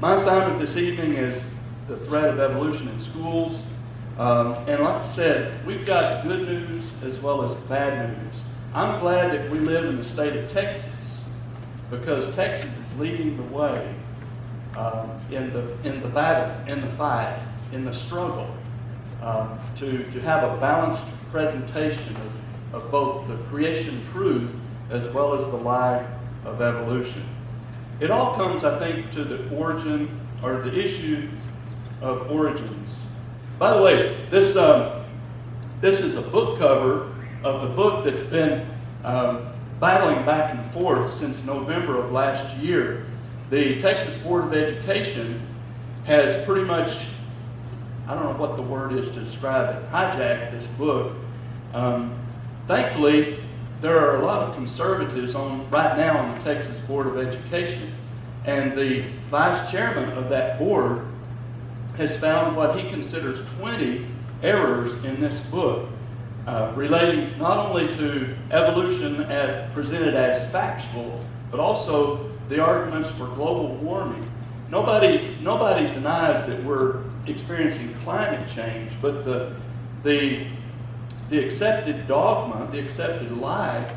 My assignment this evening is the threat of evolution in schools. And like I said, we've got good news as well as bad news. I'm glad that we live in the state of Texas because Texas is leading the way in the battle, in the fight, in the struggle to have a balanced presentation of both the creation truth as well as the lie of evolution. It all comes, I think, to the origin or the issue of origins. By the way, this is a book cover of the book that's been battling back and forth since November of last year. The Texas Board of Education has pretty much, I don't know what the word is to describe it, hijacked this book. Thankfully, there are a lot of conservatives right now on the Texas Board of Education, and the vice chairman of that board has found what he considers 20 errors in this book relating not only to evolution presented as factual, but also the arguments for global warming. Nobody denies that we're experiencing climate change, but the accepted dogma, the accepted lie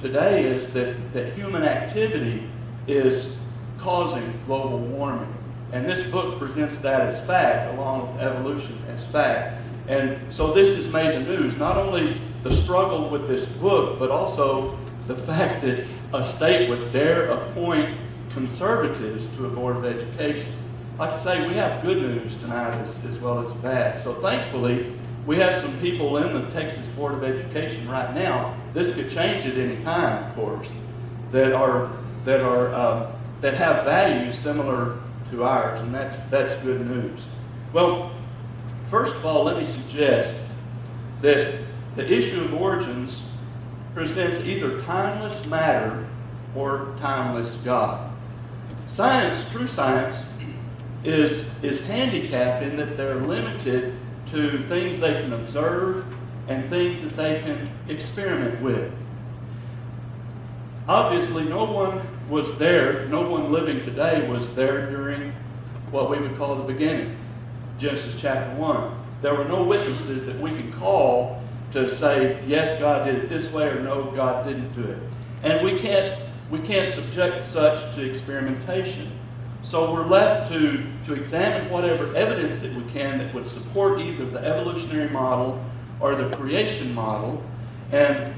today is that human activity is causing global warming. And this book presents that as fact, along with evolution as fact. And so this has made the news, not only the struggle with this book, but also the fact that a state would dare appoint conservatives to a board of education. Like I say, we have good news tonight as well as bad. So thankfully, we have some people in the Texas Board of Education right now. This could change at any time, of course, that have values similar to ours, and that's good news. Well, first of all, let me suggest that the issue of origins presents either timeless matter or timeless God. Science, true science, is handicapped in that they're limited to things they can observe and things that they can experiment with. Obviously, no one was there, no one living today was there during what we would call the beginning, Genesis chapter 1. There were no witnesses that we can call to say, yes, God did it this way, or no, God didn't do it. And we can't subject such to experimentation. So we're left to examine whatever evidence that we can that would support either the evolutionary model or the creation model and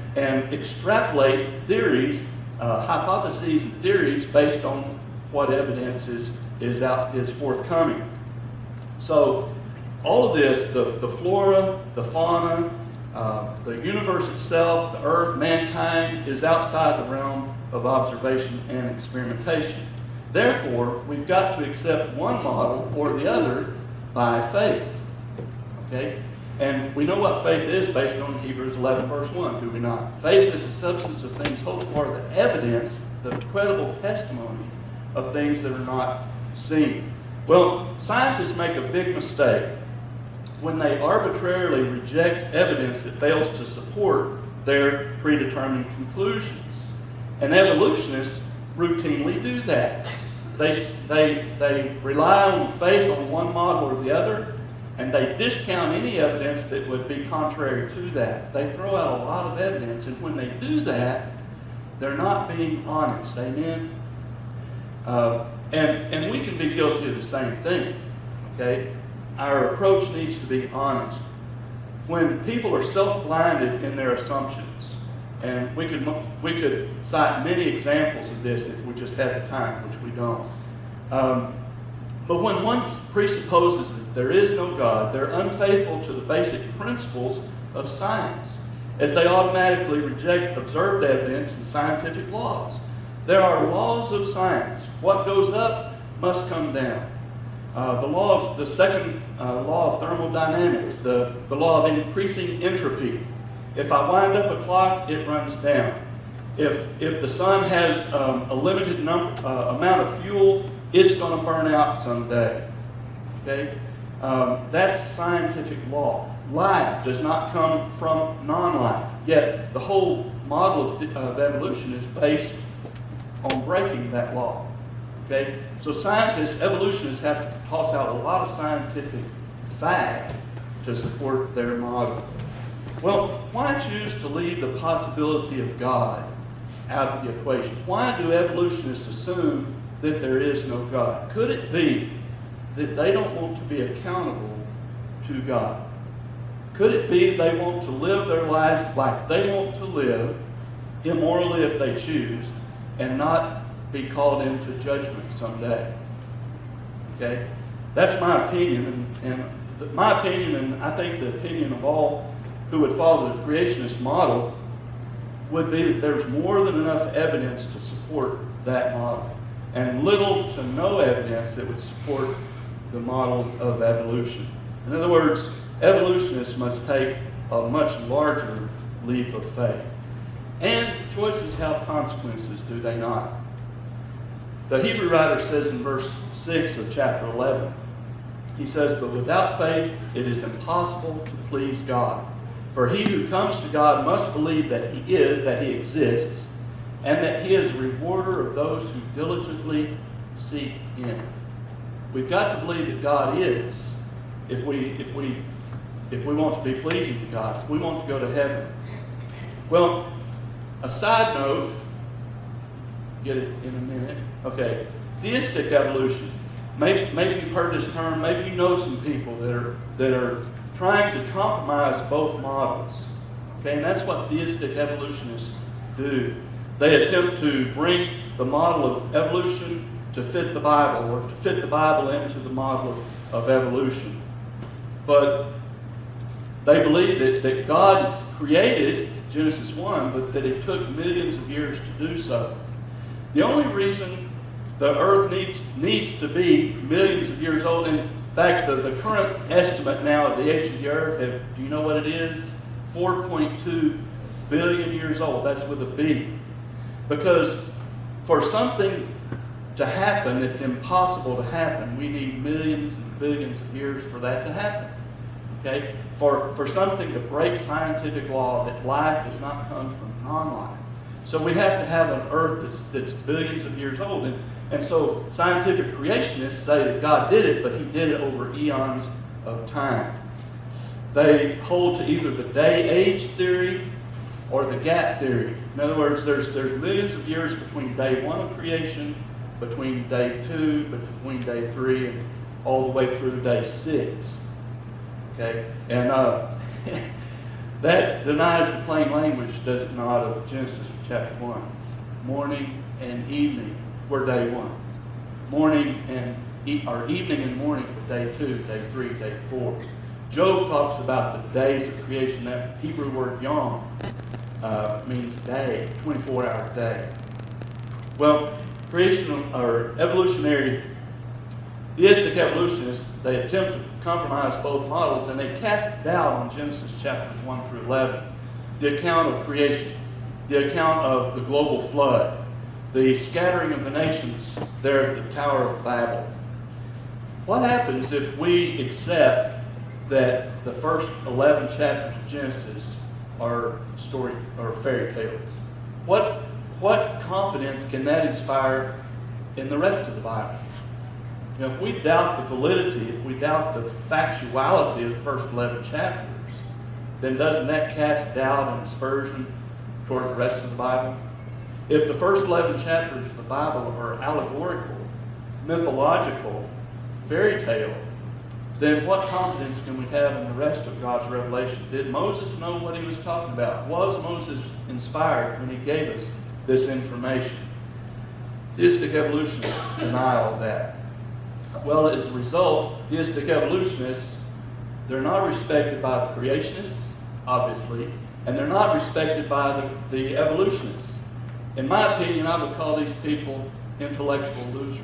extrapolate theories, hypotheses and theories based on what evidence is forthcoming. So all of this, the flora, the fauna, the universe itself, the earth, mankind, is outside the realm of observation and experimentation. Therefore, we've got to accept one model or the other by faith. Okay? And we know what faith is based on Hebrews 11, verse 1, do we not? Faith is the substance of things hoped for, the evidence, the credible testimony of things that are not seen. Well, scientists make a big mistake when they arbitrarily reject evidence that fails to support their predetermined conclusions. And evolutionists routinely do that. They rely on faith on one model or the other, and they discount any evidence that would be contrary to that. They throw out a lot of evidence, and when they do that, they're not being honest. Amen? And we can be guilty of the same thing. Okay? Our approach needs to be honest. When people are self-blinded in their assumptions, and we could cite many examples of this if we just had the time, which we don't. But when one presupposes that there is no God, they're unfaithful to the basic principles of science, as they automatically reject observed evidence and scientific laws. There are laws of science. What goes up must come down. The second law of thermodynamics, the law of increasing entropy. If I wind up a clock, it runs down. If the sun has a limited amount of fuel, it's going to burn out someday. Okay? That's scientific law. Life does not come from non-life. Yet the whole model of evolution is based on breaking that law. Okay? So scientists, evolutionists have to toss out a lot of scientific fact to support their model. Well, why choose to leave the possibility of God out of the equation? Why do evolutionists assume that there is no God? Could it be that they don't want to be accountable to God? Could it be they want to live their life like they want to live, immorally if they choose, and not be called into judgment someday? Okay? That's my opinion, and my opinion, and I think the opinion of all who would follow the creationist model, would be that there's more than enough evidence to support that model, and little to no evidence that would support the model of evolution. In other words, evolutionists must take a much larger leap of faith. And choices have consequences, do they not? The Hebrew writer says in verse 6 of chapter 11, he says, "But without faith it is impossible to please God. For he who comes to God must believe that he is, that he exists, and that he is a rewarder of those who diligently seek him." We've got to believe that God is, if we want to be pleasing to God, if we want to go to heaven. Well, a side note, get it in a minute. Okay, theistic evolution. Maybe you've heard this term. Maybe you know some people that are trying to compromise both models. Okay, and that's what theistic evolutionists do. They attempt to bring the model of evolution to fit the Bible, or to fit the Bible into the model of evolution. But they believe that God created Genesis 1, but that it took millions of years to do so. The only reason the earth needs to be millions of years old, in fact, the current estimate now of the age of the earth, do you know what it is? 4.2 billion years old. That's with a B. Because for something to happen that's impossible to happen, we need millions and billions of years for that to happen. Okay? For something to break scientific law, that life does not come from non-life. So we have to have an earth that's billions of years old. And so scientific creationists say that God did it, but he did it over eons of time. They hold to either the day-age theory or the gap theory. In other words, there's millions of years between day 1 of creation, between day 2, between day 3, and all the way through day 6. Okay? And that denies the plain language, does it not, of Genesis chapter 1. Morning and evening were day 1. Morning and evening and morning were day 2, day 3, day 4. Job talks about the days of creation. That Hebrew word yom means day, 24-hour day. Well, evolutionary theistic evolutionists, they attempt to compromise both models, and they cast doubt on Genesis chapters 1 through 11. The account of creation, the account of the global flood, the scattering of the nations there at the Tower of Babel. What happens if we accept that the first 11 chapters of Genesis are story or fairy tales? What confidence can that inspire in the rest of the Bible? You know, if we doubt the validity, if we doubt the factuality of the first 11 chapters, then doesn't that cast doubt and aspersion toward the rest of the Bible? If the first 11 chapters of the Bible are allegorical, mythological, fairy tale, then what confidence can we have in the rest of God's revelation? Did Moses know what he was talking about? Was Moses inspired when he gave us this information? Theistic evolutionists deny all that. Well, as a result, theistic evolutionists, they're not respected by the creationists, obviously, and they're not respected by the evolutionists. In my opinion, I would call these people intellectual losers,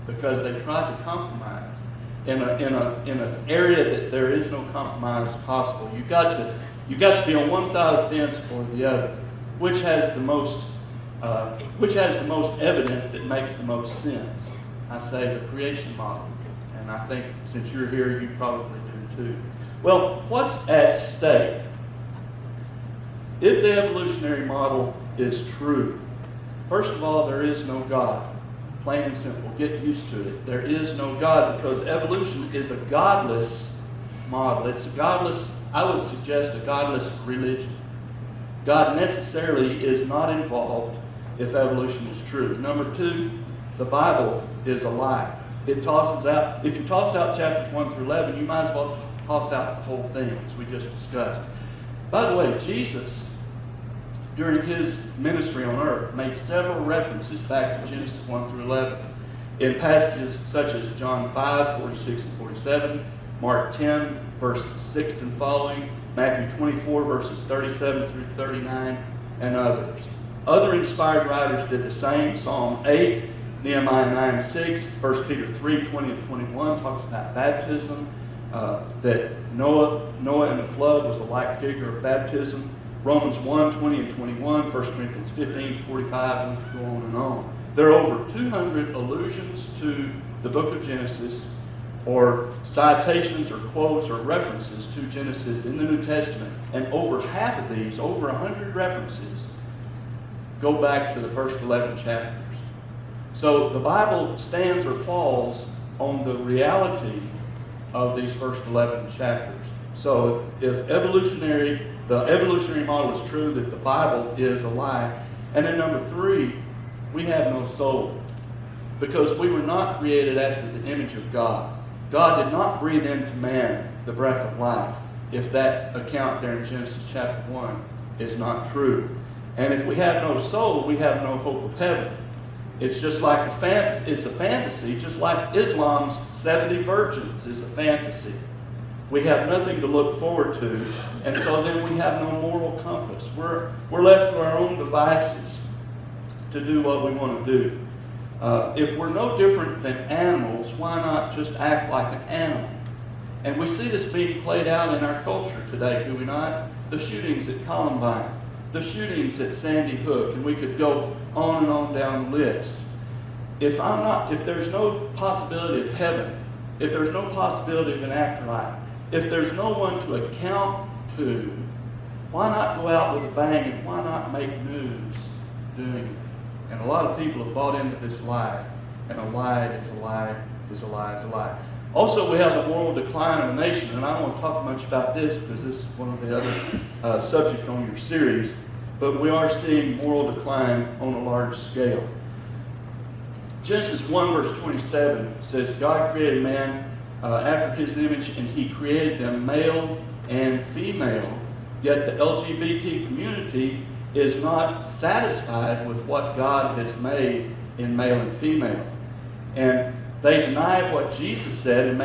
because they try to compromise in an area that there is no compromise possible. You've got to be on one side of the fence or the other. Which has the most evidence that makes the most sense? I say the creation model, and I think since you're here, you probably do too. Well, what's at stake? If the evolutionary model is true, first of all, there is no God. Plain and simple. Get used to it. There is no God, because evolution is a godless model. It's a godless, I would suggest, a godless religion. God necessarily is not involved if evolution is true. Number two, the Bible is a lie. It tosses out, if you toss out chapters 1 through 11, you might as well toss out the whole thing, as we just discussed. By the way, Jesus, during his ministry on earth, made several references back to Genesis 1 through 11 in passages such as John 5, 46 and 47, Mark 10, verse 6 and following, Matthew 24, verses 37 through 39, and others. Other inspired writers did the same. Psalm 8, Nehemiah 9, 6, 1 Peter 3, 20 and 21 talks about baptism, that Noah in the flood was a like figure of baptism. Romans 1, 20 and 21, 1 Corinthians 15, 45, and we could go on and on. There are over 200 allusions to the book of Genesis, or citations or quotes or references to Genesis in the New Testament. And over half of these, over 100 references, go back to the first 11 chapters. So the Bible stands or falls on the reality of these first 11 chapters. So if the evolutionary model is true, that the Bible is a lie. And then number three, we have no soul, because we were not created after the image of God. God did not breathe into man the breath of life, if that account there in Genesis chapter 1 is not true. And if we have no soul, we have no hope of heaven. It's just like it's a fantasy, just like Islam's 70 virgins is a fantasy. We have nothing to look forward to, and so then we have no moral compass. We're left to our own devices to do what we want to do. If we're no different than animals, why not just act like an animal? And we see this being played out in our culture today, do we not? The shootings at Columbine, the shootings at Sandy Hook, and we could go on and on down the list. If there's no possibility of heaven, if there's no possibility of an afterlife, if there's no one to account to, why not go out with a bang, and why not make news doing it? And a lot of people have bought into this lie. And a lie is a lie is a lie is a lie. Also, we have the moral decline of the nation. And I don't want to talk much about this because this is one of the other subjects on your series. But we are seeing moral decline on a large scale. Genesis 1 verse 27 says, God created man after his image, and he created them male and female. Yet the LGBT community is not satisfied with what God has made in male and female. And they deny what Jesus said in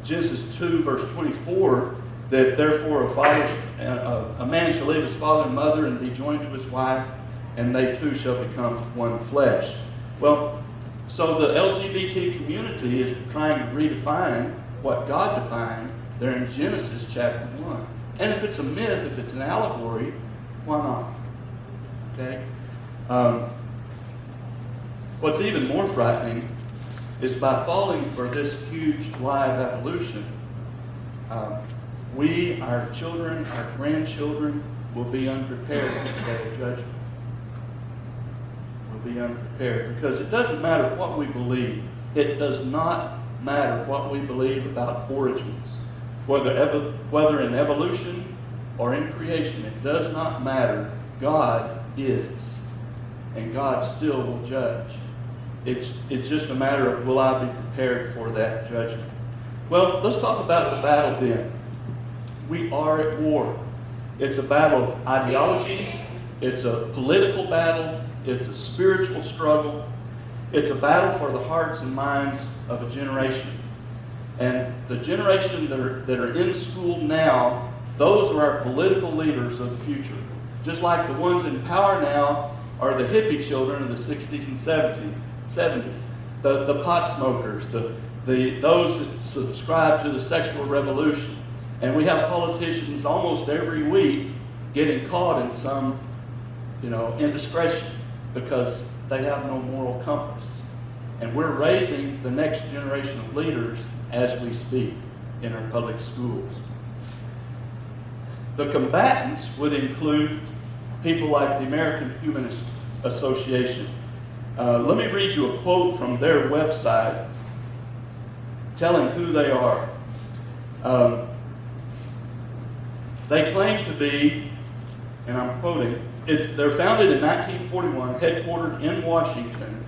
Genesis 2, verse 24, that therefore a man shall leave his father and mother and be joined to his wife, and they two shall become one flesh. Well, so the LGBT community is trying to redefine what God defined there in Genesis chapter 1. And if it's a myth, if it's an allegory, why not? Okay? What's even more frightening is by falling for this huge lie of evolution, we, our children, our grandchildren, will be unprepared for the day of judgment. We'll be unprepared, because it doesn't matter what we believe. It does not matter what we believe about origins. Whether in evolution or in creation, it does not matter. God is, and God still will judge. It's just a matter of, will I be prepared for that judgment? Well, let's talk about the battle then. We are at war. It's a battle of ideologies. It's a political battle. It's a spiritual struggle. It's a battle for the hearts and minds of a generation. And the generation that are in school now, those are our political leaders of the future. Just like the ones in power now are the hippie children of the 60s and 70s. The pot smokers, those that subscribe to the sexual revolution. And we have politicians almost every week getting caught in some, indiscretion because they have no moral compass. And we're raising the next generation of leaders as we speak in our public schools. The combatants would include people like the American Humanist Association, Let me read you a quote from their website telling who they are. They claim to be, and I'm quoting, they're founded in 1941, headquartered in Washington.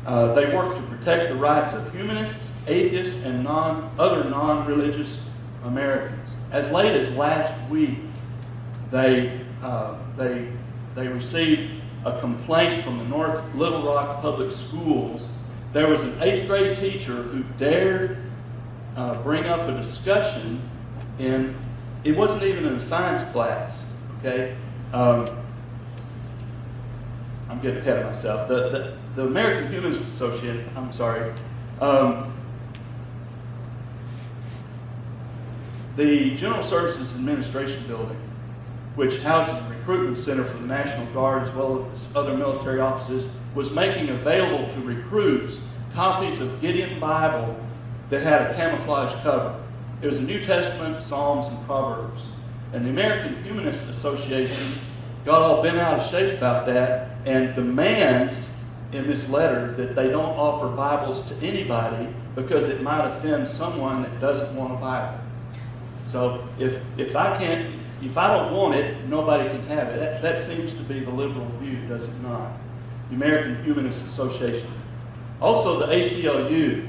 They work to protect the rights of humanists, atheists, and other non-religious Americans. As late as last week, they received a complaint from the North Little Rock Public Schools. There was an 8th grade teacher who dared bring up a discussion it wasn't even in a science class, okay? I'm getting ahead of myself. The American Humanist Association, the General Services Administration Building, which houses a recruitment center for the National Guard as well as other military offices, was making available to recruits copies of Gideon Bible that had a camouflage cover. It was the New Testament, Psalms, and Proverbs. And the American Humanist Association got all bent out of shape about that and demands in this letter that they don't offer Bibles to anybody because it might offend someone that doesn't want a Bible. So if I don't want it, nobody can have it. That seems to be the liberal view, does it not? The American Humanist Association. Also the ACLU,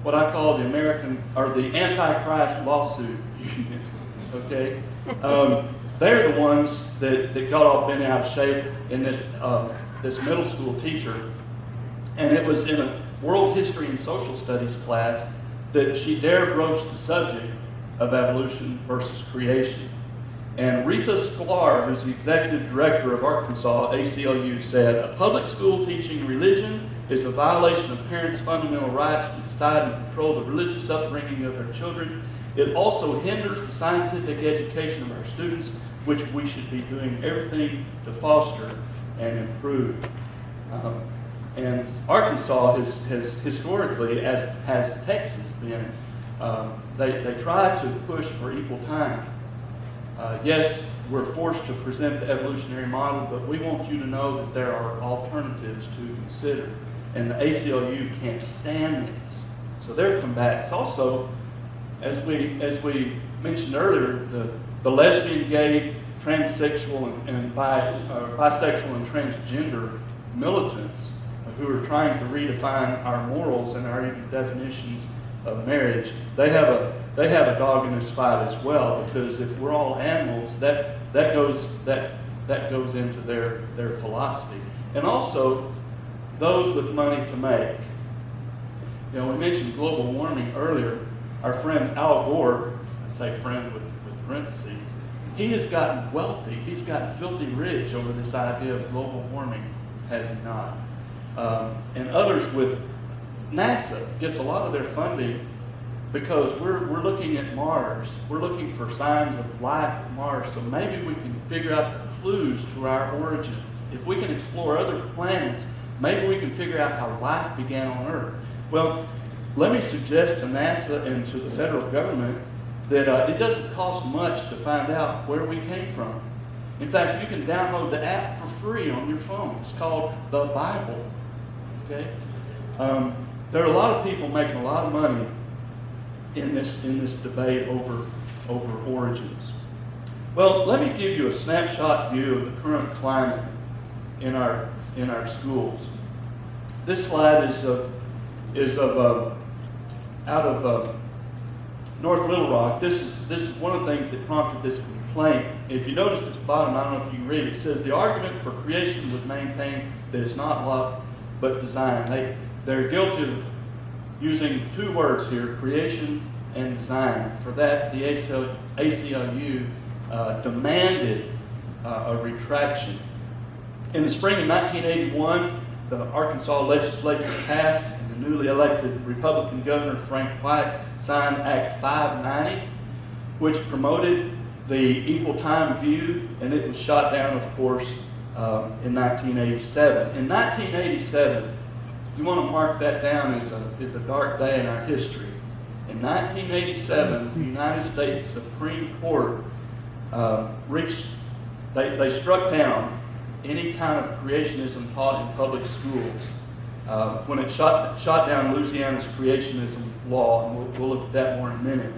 what I call the Antichrist lawsuit union. Okay? They're the ones that got all bent out of shape in this middle school teacher. And it was in a world history and social studies class that she dared broach the subject of evolution versus creation. And Rita Sklar, who's the executive director of Arkansas ACLU, said, "A public school teaching religion is a violation of parents' fundamental rights to decide and control the religious upbringing of their children. It also hinders the scientific education of our students, which we should be doing everything to foster and improve." And Arkansas has historically, as has Texas been, they try to push for equal time. Yes, we're forced to present the evolutionary model, but we want you to know that there are alternatives to consider. And the ACLU can't stand this. So they're combatants. Also, as we mentioned earlier, the lesbian, gay, transsexual, and bisexual and transgender militants who are trying to redefine our morals and our even definitions of marriage, they have a dog in this fight as well, because if we're all animals, that goes into their philosophy. And also those with money to make. You know, we mentioned global warming earlier. Our friend Al Gore, I say friend with parentheses, he has gotten wealthy. He's gotten filthy rich over this idea of global warming, has he not? And others with NASA gets a lot of their funding because we're looking at Mars. We're looking for signs of life at Mars, so maybe we can figure out the clues to our origins. If we can explore other planets, maybe we can figure out how life began on Earth. Well, let me suggest to NASA and to the federal government that it doesn't cost much to find out where we came from. In fact, you can download the app for free on your phone. It's called The Bible. Okay? There are a lot of people making a lot of money in this debate over origins. Well, let me give you a snapshot view of the current climate in our schools. This slide is out of North Little Rock. This is one of the things that prompted this complaint. If you notice at the bottom, I don't know if you can read, it says the argument for creation was maintained that it's not luck but design. They're guilty of using two words here, creation and design. For that, the ACLU demanded a retraction. In the spring of 1981, the Arkansas legislature passed, and the newly elected Republican Governor Frank White signed Act 590, which promoted the equal time view, and it was shot down, of course, in 1987. In 1987, you want to mark that down as a dark day in our history. In 1987, the United States Supreme Court they struck down any kind of creationism taught in public schools. When it shot down Louisiana's creationism law, and we'll look at that more in a minute.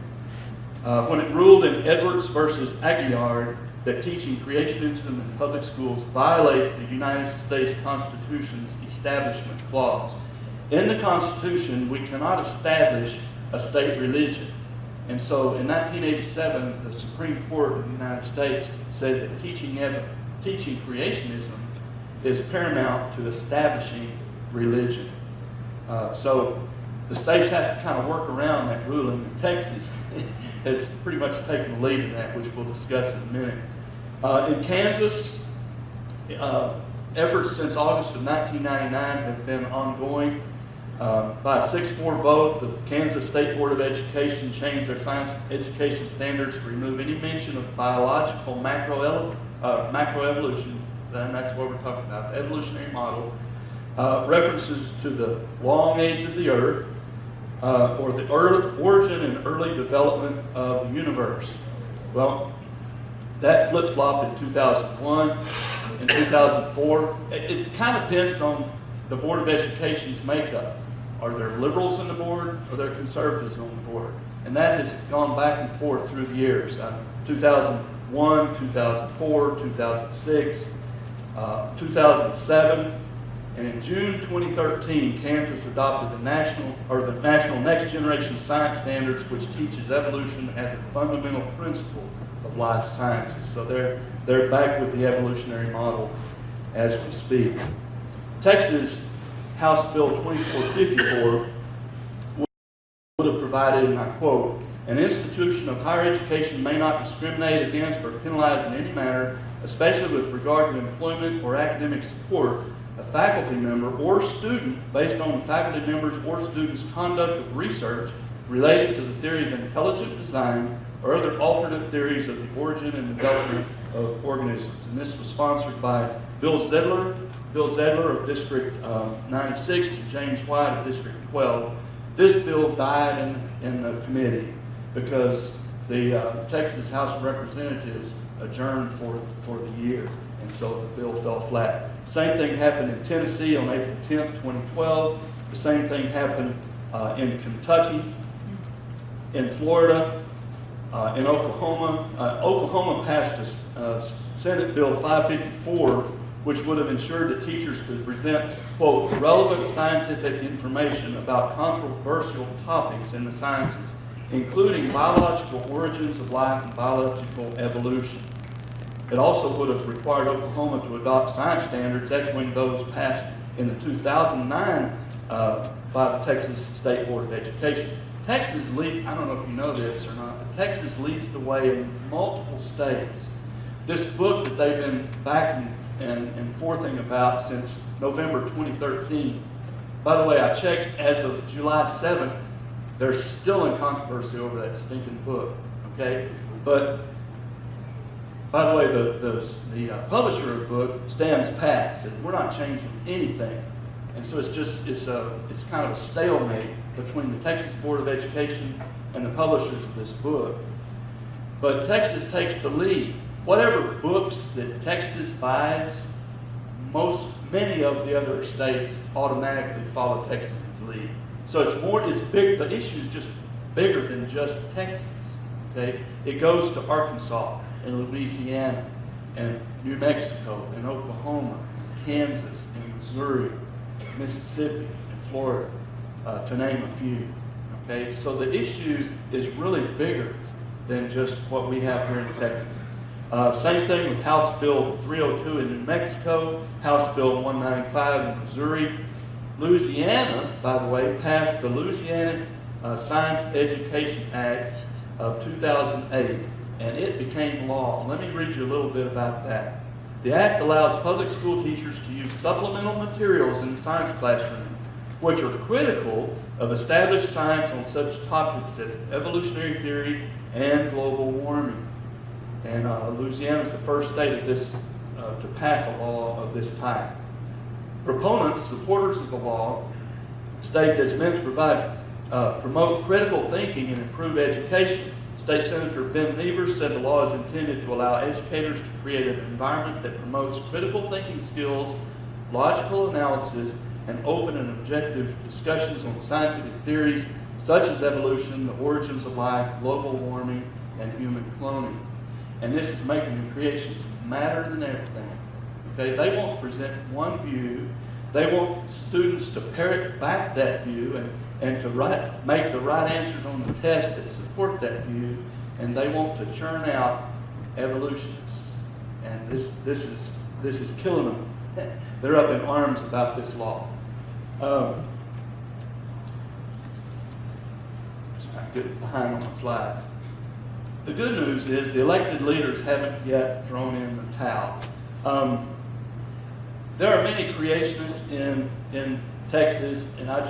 When it ruled in Edwards versus Aguillard that teaching creationism in public schools violates the United States Constitution's Establishment Clause. In the Constitution, we cannot establish a state religion. And so in 1987, the Supreme Court of the United States says that teaching creationism is paramount to establishing religion. So the states have to kind of work around that ruling, and Texas has pretty much taken the lead in that, which we'll discuss in a minute. In Kansas, efforts since August of 1999 have been ongoing. By a 6-4 vote, the Kansas State Board of Education changed their science education standards to remove any mention of biological macroevolution, and that's what we're talking about, the evolutionary model, references to the long age of the earth, or the origin and early development of the universe. Well, that flip-flopped in 2001, in 2004. It kind of depends on the Board of Education's makeup. Are there liberals on the board, or are there conservatives on the board? And that has gone back and forth through the years. 2001, 2004, 2006, 2007, and in June 2013, Kansas adopted the National Next Generation Science Standards, which teaches evolution as a fundamental principle of life sciences. So they're back with the evolutionary model as we speak. Texas House Bill 2454 would have provided, and I quote, "An institution of higher education may not discriminate against or penalize in any manner, especially with regard to employment or academic support, a faculty member or student based on the faculty members or students' conduct of research related to the theory of intelligent design or other alternate theories of the origin and development of organisms." And this was sponsored by Bill Zedler of District 96 and James White of District 12. This bill died in the committee because the Texas House of Representatives adjourned for the year, and so the bill fell flat. Same thing happened in Tennessee on April 10th, 2012. The same thing happened in Kentucky, in Florida, in Oklahoma. Oklahoma passed a Senate Bill 554, which would have ensured that teachers could present, quote, relevant scientific information about controversial topics in the sciences, including biological origins of life and biological evolution. It also would have required Oklahoma to adopt science standards, echoing those passed in the 2009 by the Texas State Board of Education. Texas leads, I don't know if you know this or not, but Texas leads the way in multiple states. This book that they've been back and forthing about since November 2013. By the way, I checked as of July 7th, they're still in controversy over that stinking book, okay? But, by the way, the publisher of the book stands pat, says we're not changing anything. And so it's kind of a stalemate between the Texas Board of Education and the publishers of this book. But Texas takes the lead. Whatever books that Texas buys, many of the other states automatically follow Texas's lead. So it's big. The issue is just bigger than just Texas. Okay, it goes to Arkansas and Louisiana and New Mexico and Oklahoma, Kansas and Missouri, Mississippi and Florida, to name a few. Okay, so the issue is really bigger than just what we have here in Texas. Same thing with House Bill 302 in New Mexico, House Bill 195 in Missouri. Louisiana, by the way, passed the Louisiana Science Education Act of 2008, and it became law. Let me read you a little bit about that. The act allows public school teachers to use supplemental materials in the science classroom, which are critical of established science on such topics as evolutionary theory and global warming. And Louisiana is the first state of this to pass a law of this type. Proponents, supporters of the law, state that it's meant to promote critical thinking and improve education. State Senator Ben Nevers said the law is intended to allow educators to create an environment that promotes critical thinking skills, logical analysis, and open and objective discussions on scientific theories such as evolution, the origins of life, global warming, and human cloning. And this is making the creations matter than everything. Okay, they won't present one view. They want students to parrot back that view and to make the right answers on the test that support that view. And they want to churn out evolutionists. And this is killing them. They're up in arms about this law. Just trying to get behind on the slides. The good news is the elected leaders haven't yet thrown in the towel. There are many creationists in Texas, and I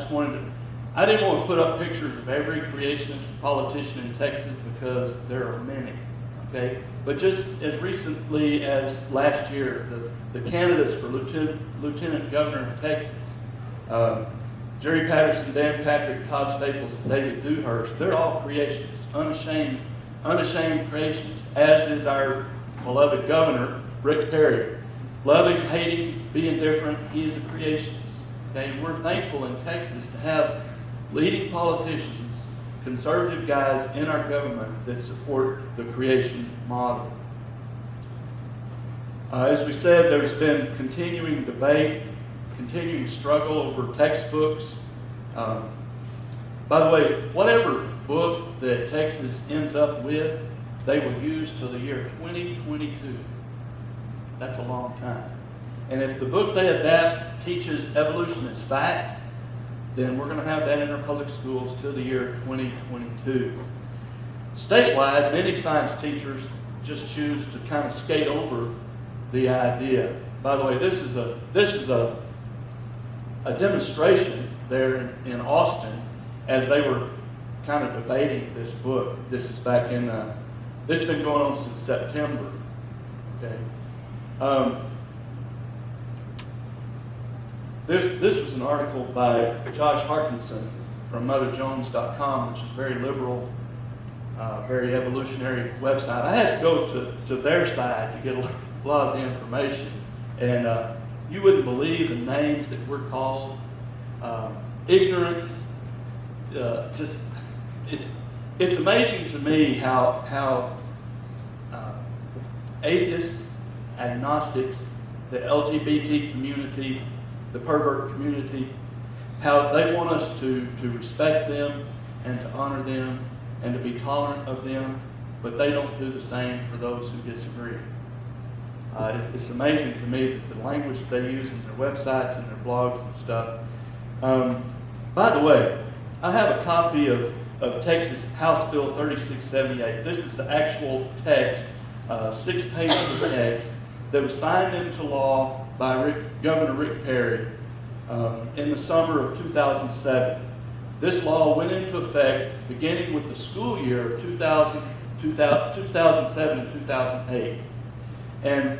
didn't want to put up pictures of every creationist politician in Texas because there are many, okay? But just as recently as last year, the candidates for Lieutenant Governor of Texas, Jerry Patterson, Dan Patrick, Todd Staples, and David Dewhurst, they're all creationists, unashamed creationists, as is our beloved governor, Rick Perry. Loving, hating, being different, he is a creationist. Okay? We're thankful in Texas to have leading politicians, conservative guys in our government that support the creation model. As we said, there's been continuing debate, continuing struggle over textbooks. By the way, whatever book that Texas ends up with, they will use till the year 2022. That's a long time. And if the book they adapt teaches evolution as fact, then we're going to have that in our public schools till the year 2022. Statewide, many science teachers just choose to kind of skate over the idea. By the way, this is a demonstration there in Austin as they were kind of debating this book. This is back in, this has been going on since September. Okay. This was an article by Josh Harkinson from MotherJones.com, which is a very liberal, very evolutionary website. I had to go to their site to get a lot of the information, and you wouldn't believe the names that we're called. Ignorant. Just it's amazing to me how atheists, agnostics, the LGBT community, the pervert community, how they want us to respect them and to honor them and to be tolerant of them, but they don't do the same for those who disagree. It's amazing to me that the language they use in their websites and their blogs and stuff. By the way, I have a copy of Texas House Bill 3678. This is the actual text, 6 pages of text that was signed into law by Governor Rick Perry in the summer of 2007. This law went into effect beginning with the school year of 2007 and 2008. And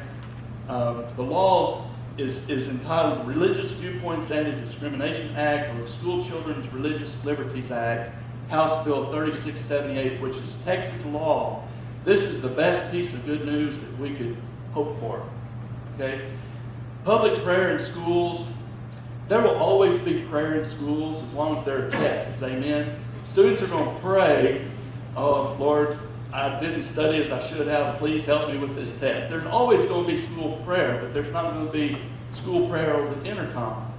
the law is entitled Religious Viewpoints Anti-Discrimination Act, or the School Children's Religious Liberties Act, House Bill 3678, which is Texas law. This is the best piece of good news that we could hope for. Okay? Public prayer in schools. There will always be prayer in schools as long as there are tests. Amen? Students are going to pray, oh, Lord, I didn't study as I should have. Please help me with this test. There's always going to be school prayer, but there's not going to be school prayer over the intercom.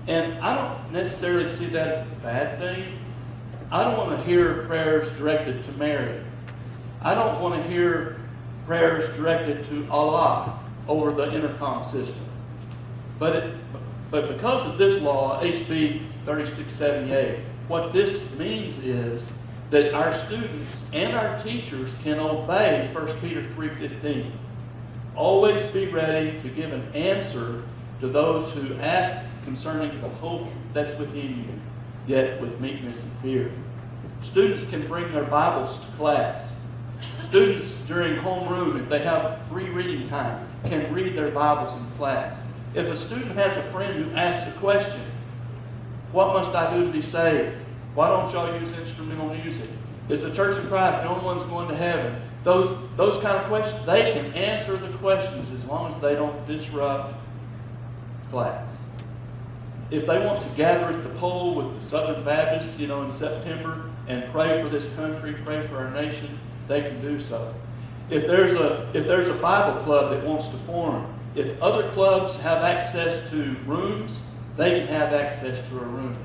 And I don't necessarily see that as a bad thing. I don't want to hear prayers directed to Mary. I don't want to hear prayers directed to Allah over the intercom system. But because of this law, HB 3678, what this means is that our students and our teachers can obey 1 Peter 3:15. Always be ready to give an answer to those who ask concerning the hope that's within you, yet with meekness and fear. Students can bring their Bibles to class. Students during homeroom, if they have free reading time, can read their Bibles in class. If a student has a friend who asks a question, what must I do to be saved? Why don't y'all use instrumental music? Is the Church of Christ the only ones going to heaven? Those kind of questions, they can answer the questions as long as they don't disrupt class. If they want to gather at the pole with the Southern Baptists, in September and pray for this country, pray for our nation, they can do so. If there's a Bible club that wants to form, if other clubs have access to rooms, they can have access to a room.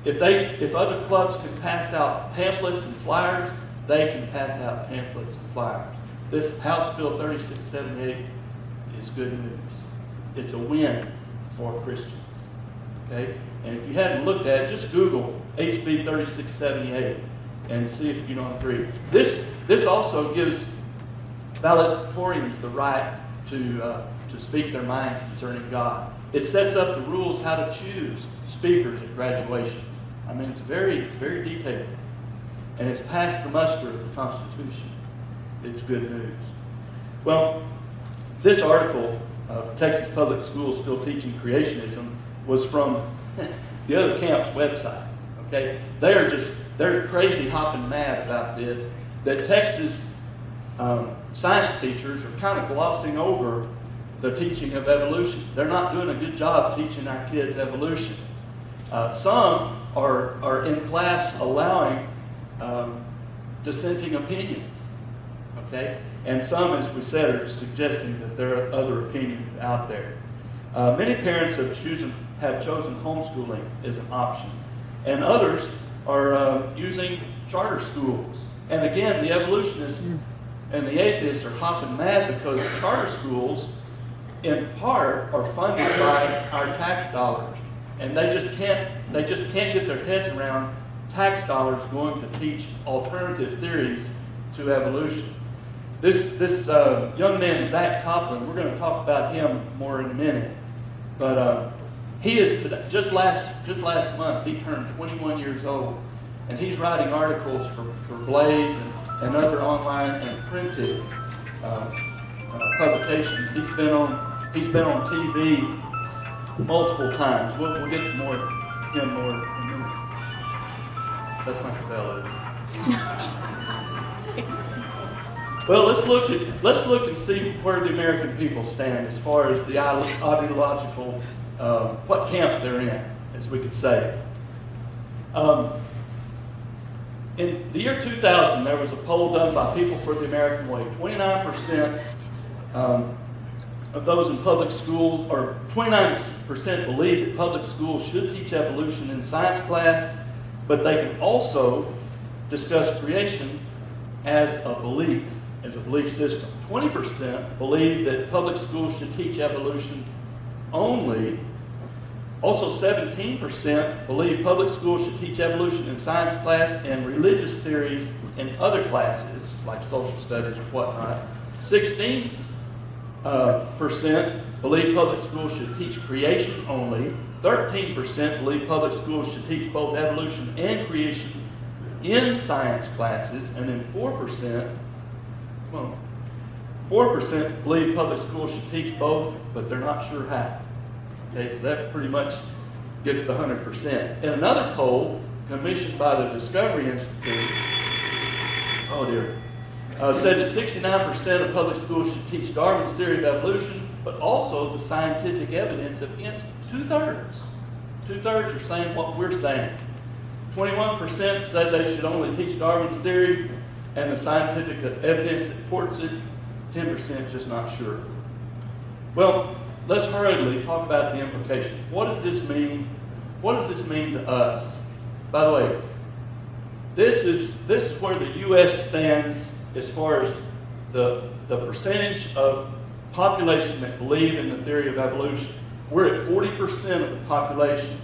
If other clubs can pass out pamphlets and flyers, they can pass out pamphlets and flyers. This House Bill 3678 is good news. It's a win for Christians. Okay? And if you hadn't looked at it, just Google HB 3678 and see if you don't agree. This also gives valedictorians the right to speak their mind concerning God. It sets up the rules how to choose speakers at graduations. I mean, it's very detailed. And it's passed the muster of the Constitution. It's good news. Well, this article, Texas Public Schools Still Teaching Creationism, was from the other camp's website. Okay, they're crazy hopping mad about this. That Texas science teachers are kind of glossing over the teaching of evolution. They're not doing a good job teaching our kids evolution. Some are in class allowing dissenting opinions, okay? And some, as we said, are suggesting that there are other opinions out there. Many parents have chosen homeschooling as an option, and others are using charter schools. And again, the evolutionists and the atheists are hopping mad because charter schools, in part, are funded by our tax dollars, and they just can't get their heads around tax dollars going to teach alternative theories to evolution. This young man, Zach Copeland, we're going to talk about him more in a minute. But he is today, just last month, he turned 21 years old, and he's writing articles for Blaze and other online and printed publications. He's been on TV multiple times. We'll get to him more in a minute. That's not your bell, is it? Well, let's look and see where the American people stand as far as the ideological, what camp they're in, as we could say. In the year 2000, there was a poll done by People for the American Way. 29% of those in public school, or 29% believe that public schools should teach evolution in science class, but they can also discuss creation as a belief system. 20% believe that public schools should teach evolution only. Also, 17% believe public schools should teach evolution in science class and religious theories in other classes, like social studies or whatnot. 16% believe public schools should teach creation only. 13% believe public schools should teach both evolution and creation in science classes, and then 4% believe public schools should teach both, but they're not sure how. Okay, so that pretty much gets the 100%. In another poll commissioned by the Discovery Institute, said that 69% of public schools should teach Darwin's theory of evolution, but also the scientific evidence against it. Two-thirds are saying what we're saying. 21% said they should only teach Darwin's theory and the scientific evidence that supports it. 10% just not sure. Well, let's hurriedly talk about the implications. What does this mean? What does this mean to us? By the way, this is where the U.S. stands as far as the percentage of population that believe in the theory of evolution. We're at 40% of the population,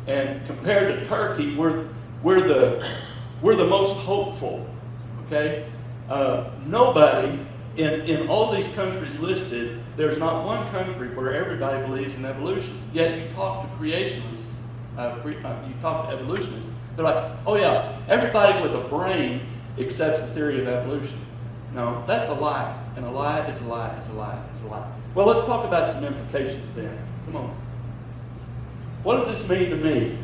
and compared to Turkey, we're the most hopeful. Okay, nobody in all these countries listed, there's not one country where everybody believes in evolution. Yet you talk to creationists, you talk to evolutionists, they're like, oh yeah, everybody with a brain accepts the theory of evolution. No, that's a lie, and a lie is a lie is a lie is a lie. Well, let's talk about some implications then. Come on. What does this mean to me?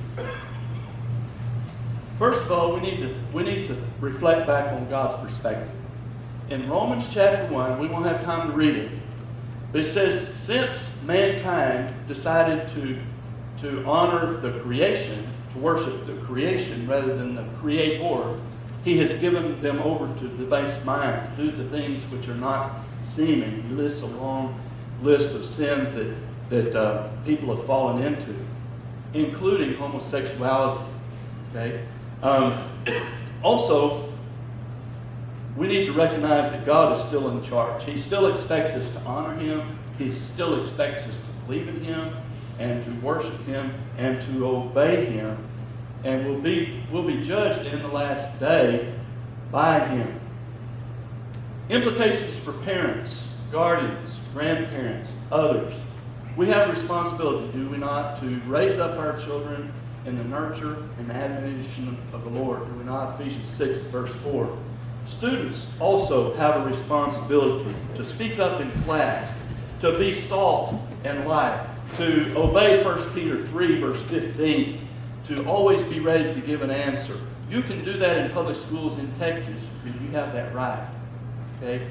First of all, we need to reflect back on God's perspective. In Romans chapter 1, we won't have time to read it, but it says, since mankind decided to honor the creation, to worship the creation rather than the Creator, He has given them over to debased mind to do the things which are not seeming. He lists a long list of sins that people have fallen into, including homosexuality. Okay. Also, we need to recognize that God is still in charge. He still expects us to honor Him. He still expects us to believe in Him and to worship Him and to obey Him. And we'll be judged in the last day by Him. Implications for parents, guardians, grandparents, others. We have a responsibility, do we not, to raise up our children in the nurture and admonition of the Lord. Do we not? Ephesians 6, verse 4. Students also have a responsibility to speak up in class, to be salt and light, to obey 1 Peter 3, verse 15, to always be ready to give an answer. You can do that in public schools in Texas because you have that right. Okay?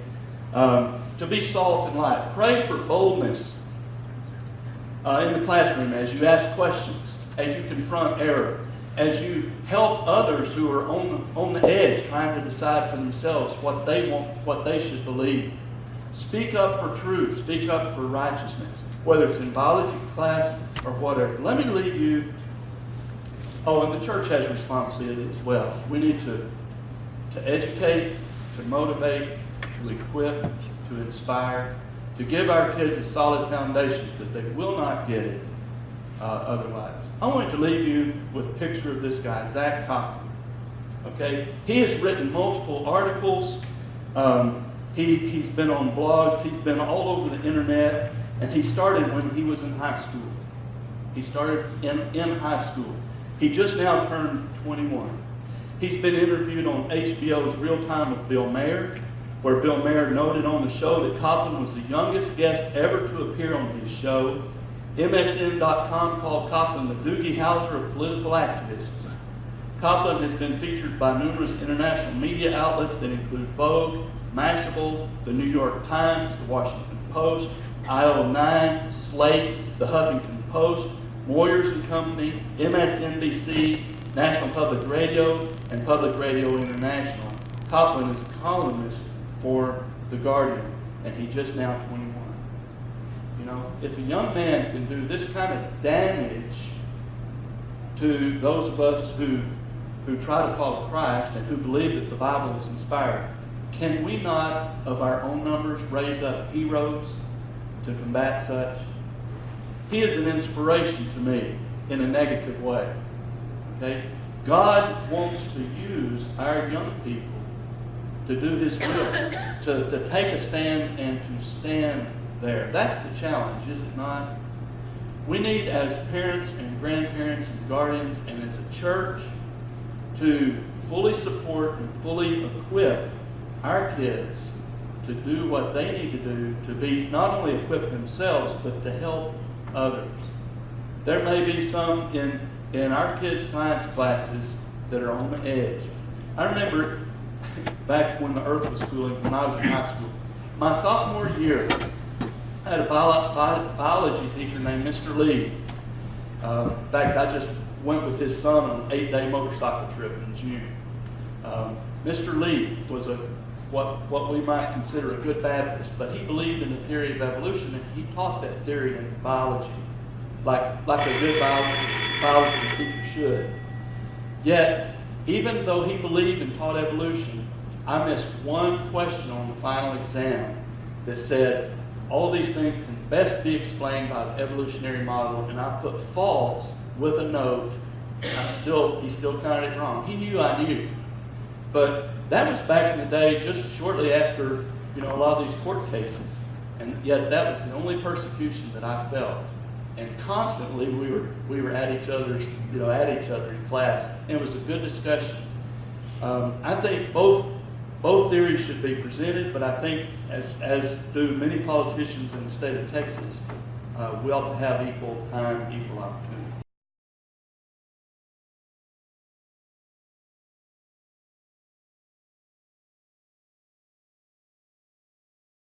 To be salt and light. Pray for boldness in the classroom as you ask questions, as you confront error, as you help others who are on the edge trying to decide for themselves what they want, what they should believe. Speak up for truth. Speak up for righteousness, whether it's in biology class or whatever. Let me leave you. Oh, and the church has responsibility as well. We need to educate, to motivate, to equip, to inspire, to give our kids a solid foundation that they will not get it otherwise. I want to leave you with a picture of this guy, Zach Cochran. Okay? He has written multiple articles. He's been on blogs. He's been all over the internet. And he started when he was in high school. He started in high school. He just now turned 21. He's been interviewed on HBO's Real Time with Bill Maher, where Bill Maher noted on the show that Copeland was the youngest guest ever to appear on his show. MSN.com called Copeland the Doogie Howser of political activists. Copeland has been featured by numerous international media outlets that include Vogue, Mashable, the New York Times, the Washington Post, Aisle 9, Slate, the Huffington Post, Moyers and Company, MSNBC, National Public Radio, and Public Radio International. Copeland is a columnist for The Guardian, and he's just now 21. You know, if a young man can do this kind of damage to those of us who try to follow Christ and who believe that the Bible is inspired, can we not, of our own numbers, raise up heroes to combat such? He is an inspiration to me in a negative way. Okay? God wants to use our young people to do His will, to take a stand and to stand there. That's the challenge, is it not? We need, as parents and grandparents and guardians and as a church, to fully support and fully equip our kids to do what they need to do to be not only equipped themselves, but to help others. There may be some in our kids' science classes that are on the edge. I remember back when the earth was cooling, when I was in high school, my sophomore year, I had a biology teacher named Mr. Lee. In fact, I just went with his son on an 8-day motorcycle trip in June. Mr. Lee was what we might consider a good Baptist, but he believed in the theory of evolution, and he taught that theory in biology, like a good biology teacher should. Yet, even though he believed and taught evolution, I missed one question on the final exam that said, all these things can best be explained by the evolutionary model, and I put false with a note. He still counted it wrong. He knew I knew. But that was back in the day, just shortly after, a lot of these court cases. And yet that was the only persecution that I felt. And constantly we were at each other in class. And it was a good discussion. I think both theories should be presented, but I think as do many politicians in the state of Texas, we ought to have equal time, equal opportunity.